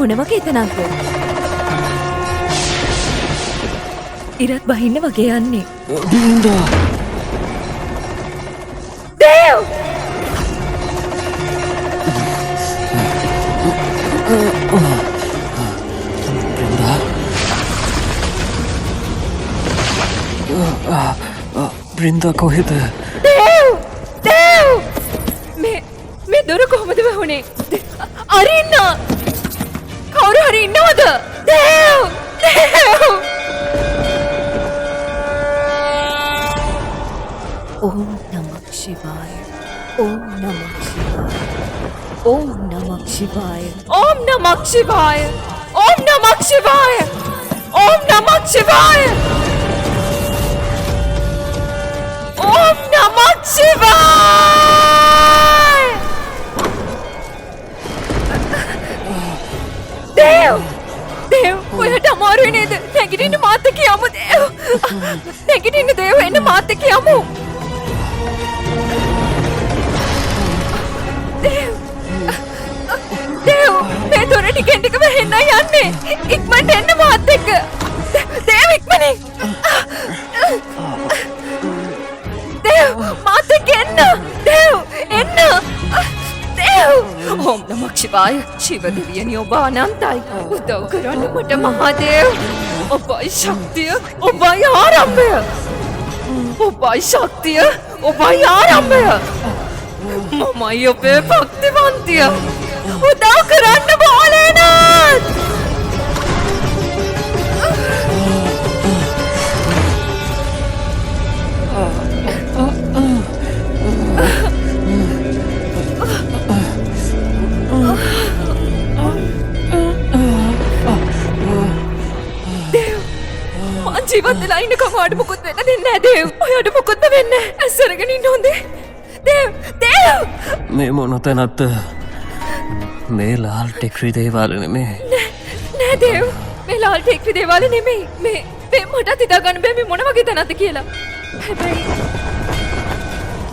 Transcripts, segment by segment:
මොන වගේ තැනක්ද? ඉරත් බහින්න වගේ යන්නේ. බ්‍රින්දා දේව්! බ්‍රින්දා කොහෙද? දේව්! දේව්! මේ දොර කොහොමද වහුනේ? අරින්න! කවුරු හරි ඉන්නවද? දේව්! දේව්! ඕම් නමක් ශිවාය. ඕම් නමක් ශිවාය. ඕම් නමක් ශිවාය. ඕම් නමක් ශිවාය. ඕම් නමක් ශිවාය. ඕම් නමක් ශිවාය. ඕම් නමක් ශිවාය. දේව්! දේව්! ඔයාට අමාරුයි නේද? නැගිටින්න මාත් එක්ක යමු දේව්. නැගිටින්න දේව් එන්න මාත් එක්ක යමු. දේව්! මේ දොර ටිකෙන් ටික වැහෙන්න යන්නේ. ඉක්මනට එන්න මාත් එක්ක. දේව් ඉක්මනින්. දේව් මාත් එක්ක එන්න. දේව් එන්න. දේව්! ඕම් නමක් ශිවාය. ශිව දෙවියනි ඔබ අනන්තයි. උදව් කරන්න මට මහදේව්. ඔබයි ශක්තිය. ඔබයි ආරම්භය. ඔබයි ශක්තිය. ඔබයි ආරම්භය. මමයි ඔබේ භක්තිවන්තිය. උදව් කරන්න බෝලේනාත්! ජීවත් වෙලා ඉන්නකම් ඔයාට මොකුත් වෙන්න දෙන්නේ නැහැ දේව්. ඔයාට මොකුත්ම වෙන්නේ නැහැ. ඇස් අරගෙන ඉන්න හොඳේ. දේව්! දේව්! මේ මොන තැනක්ද? මේ ලාල් ටෙක්රි දේවාල නෙමේ. නෑ දේව්. මේ ලාල් ටෙක්රි දේවාල නෙමෙයි. මේ මටත් හිතාගන්න බෑ මේ මොන වගේ තැනක්ද කියලා. හැබැයි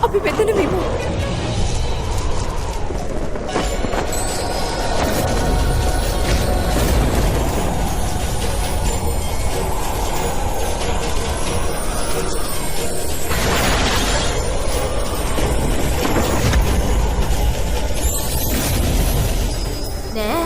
අපි මෙතන වෙමු. නෑ.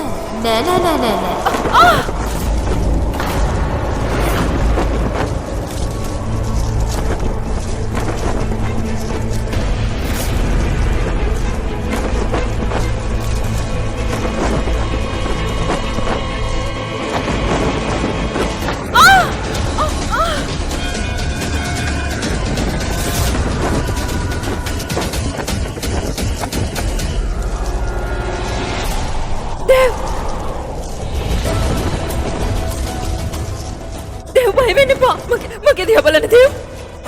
මගේ දිහා බලන්න දේව්.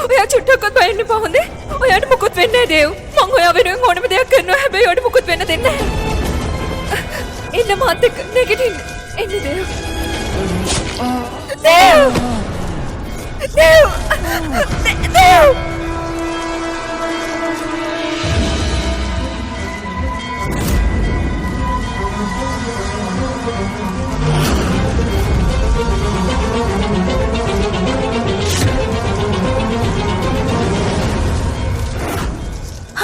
ඔයා චුට්ටක්වත් බය වෙන්න එපා හොඳේ. ඔයාට මොකුත් වෙන්නේ නැහැ දේව්. මං ඔයා වෙනුවෙන් ඕනම දෙයක් කරනවා. හැබැයි ඔයාට මොකුත් වෙන්න දෙන්නේ නැහැ. එන්න මාත් එක්ක නැගිටින්න. එන්න දේව්. දේව්! දේව්! දේව්!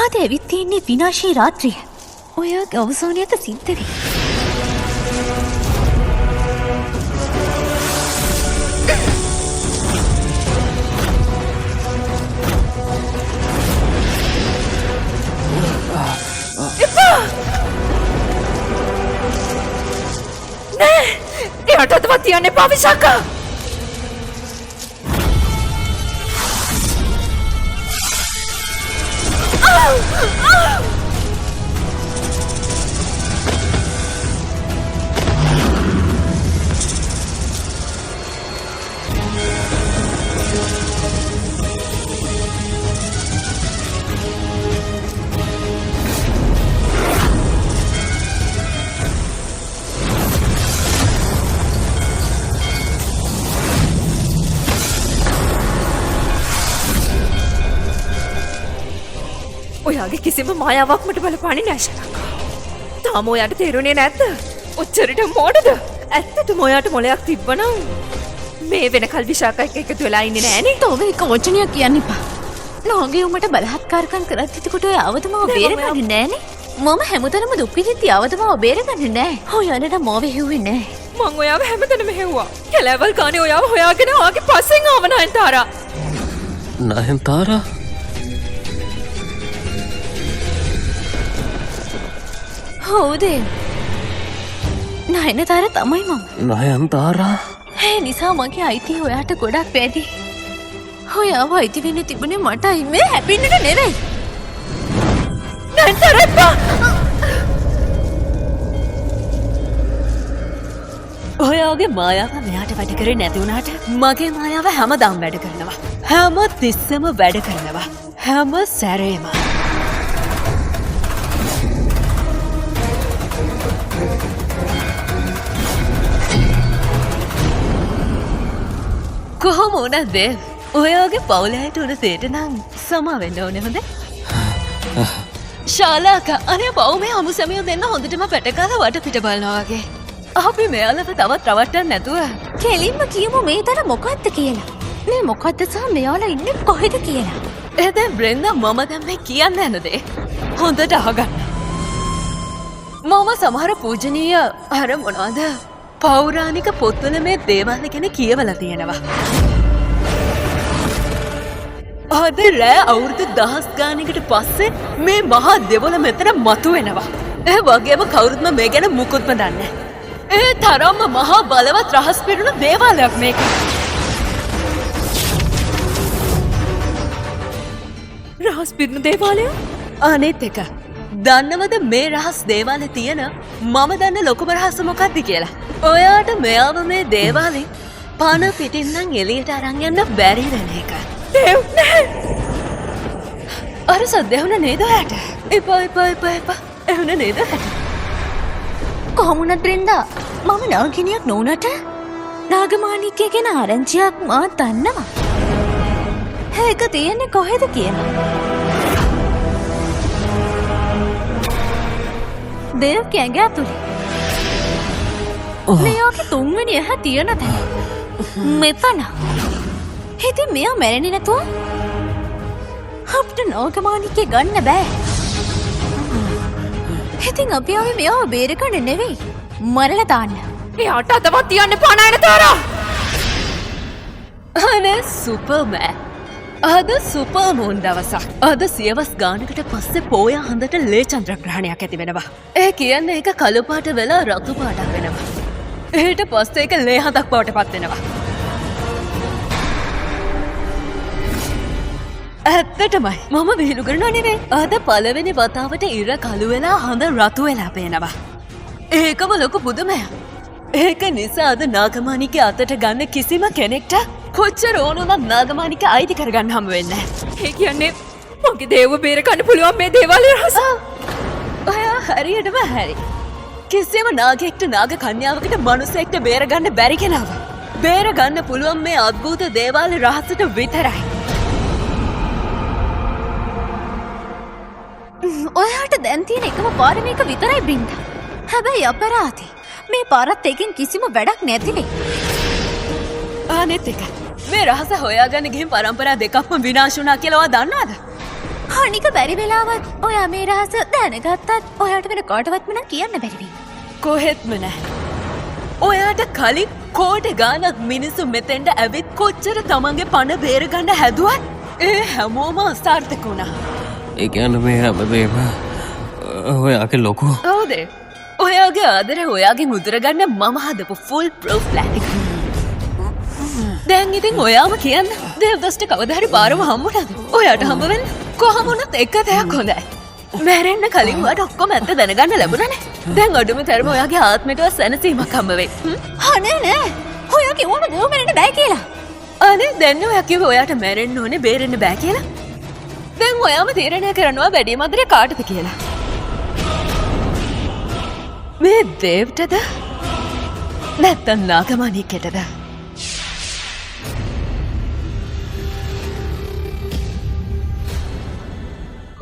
ආද ඇවිත් තියෙන්නේ විනාශී රාත්‍රිය. ඔයාගේ අවසානයට සිද්ධ වෙයි. නෑ! එයාටවත් තියන්න එපා විශාකා! ඔයාගේ කිසිම මායාවක් මට බලපාන්නේ නැහැ ශලංකා. තාම ඔයාට තේරුණේ නැද්ද? ඔච්චරට මොඩද? ඇත්තටම ඔයාට මොලයක් තිබ්බනම් මේ වෙනකල් විශාකා එක්ක එකතු වෙලා ඉන්නේ නෑනේ. තෝව එක වචනයක් කියන්න එපා. නාගේ උඹට බලහත්කාරකම් කරත් එතකොට ඔය අවදම බේරගන්නේ නෑනේ. මම හැමතැනම දුක් විඳිද්දි අවදම බේරගන්නේ නෑ. ඔයාලට මොව හෙව්වේ නෑ. මං ඔයාව හැමතැනම හෙව්වා. කැලෑවල් ගානේ ඔයාව හොයාගෙන ආගේ පස්සෙන් ආව නයන්තාරා. නයන්තාරා? හවුද? නයනතාර තමයි මම. නයන්තාරා? ඒ නිසා මගේ අයිතිය ඔයාට ගොඩක් වැඩි. ඔයාව අයිති වෙන්න තිබුණේ මටයි මේ හැපින්නට නෙවෙයි. නයන්තාරා! ඔයාගේ මායාව මෙයාට වැඩ කරේ නැති වුණාට මගේ මායාව හැමදාම වැඩ කරනවා. හැම තිස්සෙම වැඩ කරනවා. හැම සැරේම. කොහොම වුණත් දේව් ඔයාගේ පවුලයට උන සේට නම් සමා වෙන්න ඕනේ හොඳ? ශාලාකා අනේ පව් මේ හමු සැමියෝ දෙන්න හොඳටම පැටකාලා වට පිට බලනවා වගේ. අපි මෙයාලව තවත් රවට්ටන්න නැතුව කෙලින්ම කියමු මේ තන මොකක්ද කියලා. මේ මොකක්ද සහ මෙයාලා ඉන්නේ කොහෙද කියලා. එතෙන් බ්‍රෙන්දා මම දැන් මේ කියන්න යන දේ හොඳට අහගන්න. මම සමහර පූජනීය අර මොනවද පෞරාණික පොත්වල මේ දේවල් ගැන කියවලා තියෙනවා. අද රෑ අවුරුදු 1000 ගානකට පස්සේ මේ මහා දෙවොල මෙතන මතුවෙනවා. ඒ වගේම කවුරුත්ම මේ ගැන මුකුත්ම දන්නේ නැහැ. ඒ තරම්ම මහා බලවත් රහස් පිරුණු දේවාලයක් මේක. රහස් පිරුණු දේවාලය? අනෙත් එක දන්නවද මේ රහස් දේවාලේ තියෙන මම දන්න ලොකුම රහස මොකක්ද කියලා? ඔයාට මෙයාව මේ දේවාලේ පණ පිටින් නම් එළියට අරන් යන්න බැරි වෙන එක. දේව් නැහැ. අර සද්දෙහුණ නේද ඔයාට? එපා. එහුණ නේද ඔයාට? කොහොමුණත් බ්‍රෙන්දා මම නාගිනියක් නොවුනට නාගමාණික්කය ගැන ආරංචියක් මා දන්නවා. ඒක තියෙන්නේ කොහෙද කියලා. දේව් කැඟ ඇතුලේ. මෙයාගේ තුන්වෙනි ඇහැ තියෙන තැන. මෙතන. ඉතින් මෙයා මැරෙන්නේ නැතුව අපිට නාගමාණික්කය ගන්න බෑ. ඉතින් අපි ආවේ මෙයාව බේරගන්න නෙවෙයි මරලා දාන්න. එයාට අතවත් තියන්න එපා නයනතාරා. අනේ සුපර්මෑන්. අද සුපර්මූන් දවසක්. අද සියවස් ගානකට පස්සේ පෝය හඳට ලේ චන්ද්‍රග්‍රහණයක් ඇති වෙනවා. ඒ කියන්නේ ඒක කළු පාට වෙලා රතු පාටක් වෙනවා. ඊට පස්සේ ඒක ලේ හඳක් බවට පත් වෙනවා. ඇත්තටමයි මම විහිළු කරනවා නෙවෙයි. අද පළවෙනි වතාවට ඉර කළු වෙලා හඳ රතු වෙලා පේනවා. ඒකම ලොකු පුදුමයක්. ඒක නිසා අද නාගමාණිකේ අතට ගන්න කිසිම කෙනෙක්ට කොච්චර ඕනුනත් නාගමාණික අයිති කරගන්න හම්බ වෙන්නේ නැහැ. ඒ කියන්නේ මගේ දේව බේරගන්න පුළුවන් මේ දේවාලයේ රහස. ඔයා හරියටම හරි. කිසිම නාගයෙක්ට නාග කන්‍යාවකට මනුස්සයෙක්ට බේරගන්න බැරි කෙනාව. බේරගන්න පුළුවන් මේ අද්භූත දේවාලයේ රහසට විතරයි. ඔයාට දැන් තියෙන එකම පාර මේක විතරයි බ්‍රින්දා. හැබැයි අපරාධේ මේ පාරත් එකෙන් කිසිම වැඩක් නැතිනේ. අනෙත් එක මේ රහස හොයාගන්න ගිහින් පරම්පරා දෙකක්ම විනාශ වුණා කියලා ඔයා දන්නවද? අනික බැරි වෙලාවත් ඔයා මේ රහස දැනගත්තත් ඔයාට වෙන කාටවත්ම නම් කියන්න බැරි වෙයි. කොහෙත්ම නැහැ. ඔයාට කලින් කෝටි ගාණක් මිනිස්සු මෙතෙන්ට ඇවිත් කොච්චර තමන්ගේ පණ බේරගන්න හැදුවත් ඒ හැමෝම අසාර්ථක වුණා. ඒ කියන්නේ මේ හැමදේම ඔයාගේ ලොකු හවුද? ඔයාගේ ආදරේ ඔයාගෙන් උදුරගන්න මම හදපු ෆුල් ප්‍රූෆ් ප්ලෑන් එක. දැන් ඉතින් ඔයාම කියන්න දේවදස්ට කවදා හරි පාරම හම්බුණාද? ඔයාට හම්බ වෙන්න කොහම වුණත් එක දෙයක් හොඳයි. මැරෙන්න කලින් ඔයාට ඔක්කොම ඇත්ත දැනගන්න ලැබුණානේ. දැන් අඩුම තරම ඔයාගේ ආත්මයටවත් සැනසීමක් හම්බ වෙයි. අනේ නෑ. ඔයා කිව්වම දේව මැරෙන්න බෑ කියලා. අනේ දැන් ඔයා කිව්ව ඔයාට මැරෙන්න ඕනේ බේරෙන්න බෑ කියලා. දැන් ඔයාම තීරණය කරනවා වැඩි මන්දරේ කාටද කියලා. මේ දේව්ටද නැත්තම් නාගමාණිකටද?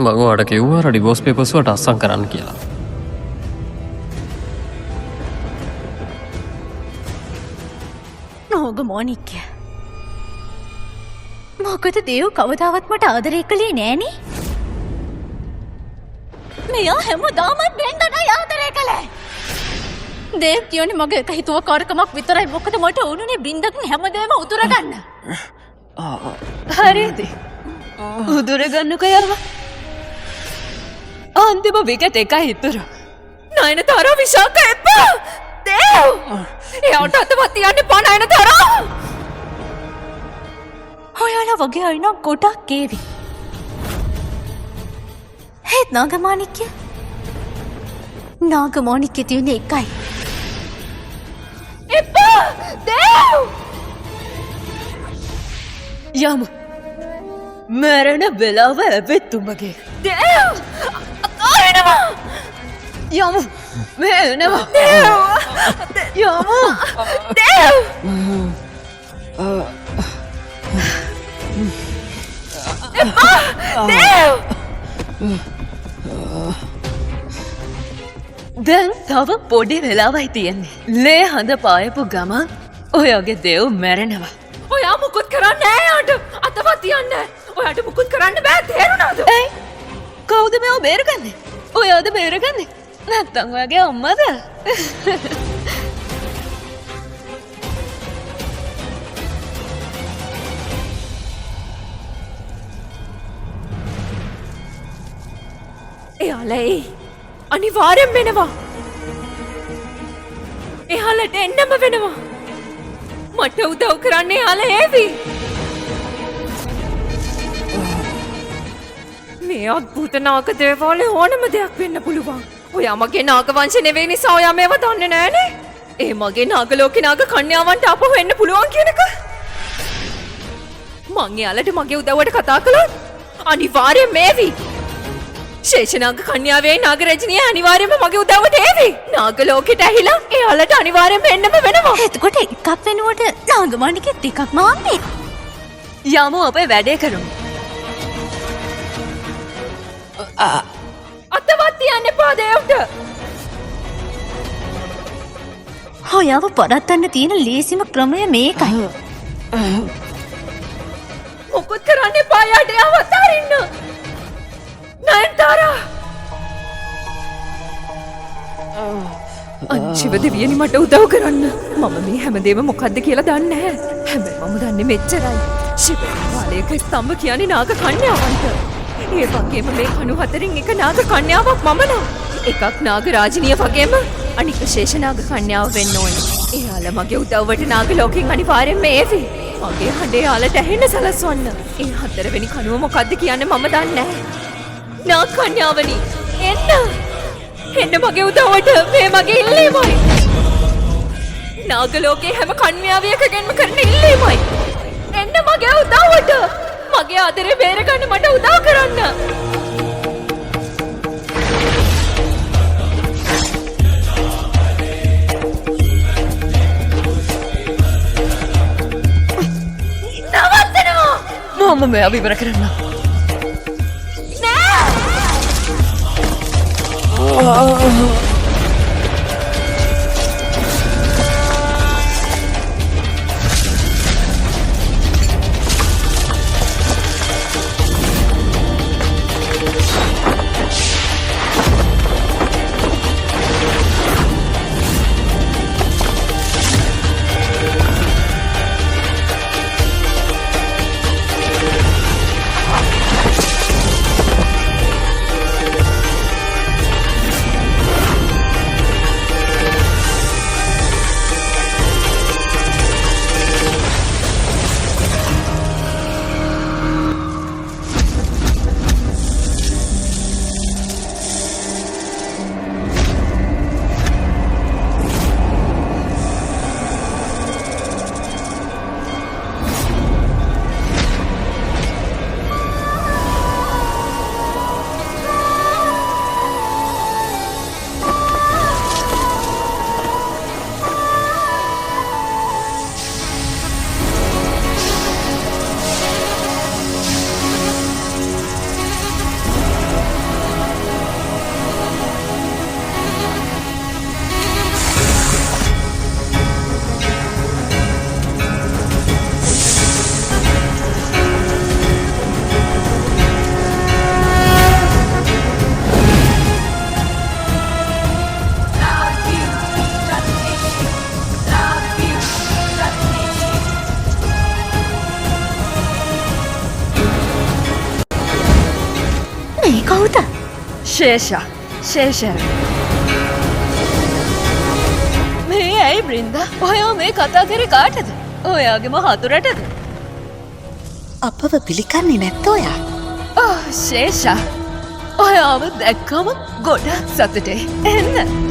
මම ඔයාලට කිව්වා ඩිවෝස් පේපර්ස් වලට අස්සම් කරන්න කියලා. මෝනික්ය. මොකද දේව් කවදාවත් මට ආදරය කළේ නෑනේ. මෙයා හැමදාමත් බෙන්දටයි ආදරය කළේ. දේව් කියන්නේ මගේ එක හිතුවක්කාරකමක් විතරයි. මොකද මට ඕනුනේ බින්දකින් හැමදේම උතුර ගන්න. හරිද? උදුර ගන්නකෝ යව. අන්තිම විකට් එකයි ඉතුරු. නයනතර විශාක එපා! දේව්! එයාට අතවත් තියන්න එපා නයනතර! ඔයාලා වගේ අය නම් ගොඩක් ඒවි. හෙත් නාගමාණික්‍ය. නාගමාණික්‍ය තියෙන එකයි. එපා! දේව්! යමු. මරණ වෙලාව ඇවෙත්තුමගේ. දේව්! අතාරිනවා! යමු. මේ එනවා. දේව්! යමු. දේව්! එපා! දේව්! දැන් තව පොඩි වෙලාවයි තියෙන්නේ. ලේ හඳ පායපු ගමන් ඔයගේ දෙව් මැරෙනවා. ඔයා මුකුත් කරන්න නෑ යාට! අතවත් තියන්න! ඔයාට මුකුත් කරන්න බෑ තේරුණාද? ඇයි? කවුද මෙව බේරගන්නේ? ඔයාද බේරගන්නේ? නැත්තම් ඔයාගේ අම්මද? එයාලා අනිවාර්යෙන් වෙනවා. එයාලට එන්නම වෙනවා. මට උදව් කරන්න එයාලා ඒවි. මේ අද්භූත නාග දේවාලේ ඕනම දෙයක් වෙන්න පුළුවන්. ඔයා මගේ නාග වංශ නෙවෙයි නිසා ඔයා මේව දන්නේ නෑනේ. ඒ මගේ නාග ලෝකේ නාග කන්‍යාවන්ට අපහු වෙන්න පුළුවන් කියන එක. මං එයාලට මගේ උදව්වට කතා කළොත් අනිවාර්යෙන් මේවි. ශේෂනාග කන්‍යාවේ නාග රජනිය අනිවාර්යෙන්ම මගේ උදව්වට ඒවි. නාග ලෝකෙට ඇහිලා එයාලට අනිවාර්යෙන්ම එන්නම වෙනවා. එතකොට එකක් වෙනුවට නාගමාණික්‍ය ටිකක් මාන්නේ. යමු අපේ වැඩේ කරමු. අතවත් තියන්න එපා දේව්ට. ඔයාව පරත්තන්න තියෙන ලේසිම ක්‍රමය මේකයි. මොකුත් කරන්න එපා යාට එයාව අතාරින්න. නයන්තාරා! අංශිව දෙවියනි මට උදව් කරන්න. මම මේ හැමදේම මොකද්ද කියලා දන්නේ නැහැ. හැබැයි මම දන්නේ මෙච්චරයි. ශිවපාලයක ස්තම්භ කියන්නේ නාග කන්‍යාවන්ට. ඒ වගේම මේ කණු හතරෙන් එක නාග කන්‍යාවක් මම නම්. එකක් නාග රාජිනිය වගේම අනික ශේෂ නාග කන්‍යාව වෙන්න ඕනේ. එයාලා මගේ උදව්වට නාග ලෝකෙන් අනිවාර්යෙන්ම ඒවි. මගේ හඬේ යාලට ඇහෙන්න සලස්වන්න. ඒ හතරවෙනි කණුව මොකද්ද කියන්නේ මම දන්නේ නැහැ. නාග කන්‍යාවනි එන්න! එන්න මගේ උදව්වට. මේ මගේ ඉල්ලීමයි. නාග ලෝකේ හැම කන්‍යාවියකගෙන්ම කරන ඉල්ලීමයි. එන්න මගේ උදව්වට. මගේ ආදරේ බේරගන්න මට උදව් කරන්න. නවත්තනවා. මම මෙයා විවර කරන්න. ශේෂ මේ ඇයි බ්‍රින්දා ඔයා මේ කතා කරේ කාටද? ඔයාගේම හතුරටද? අපව පිළිගන්නේ නැත්ද ඔයා? ශේෂා ඔයාව දැක්කම ගොඩක් සතුටේ. එන්න.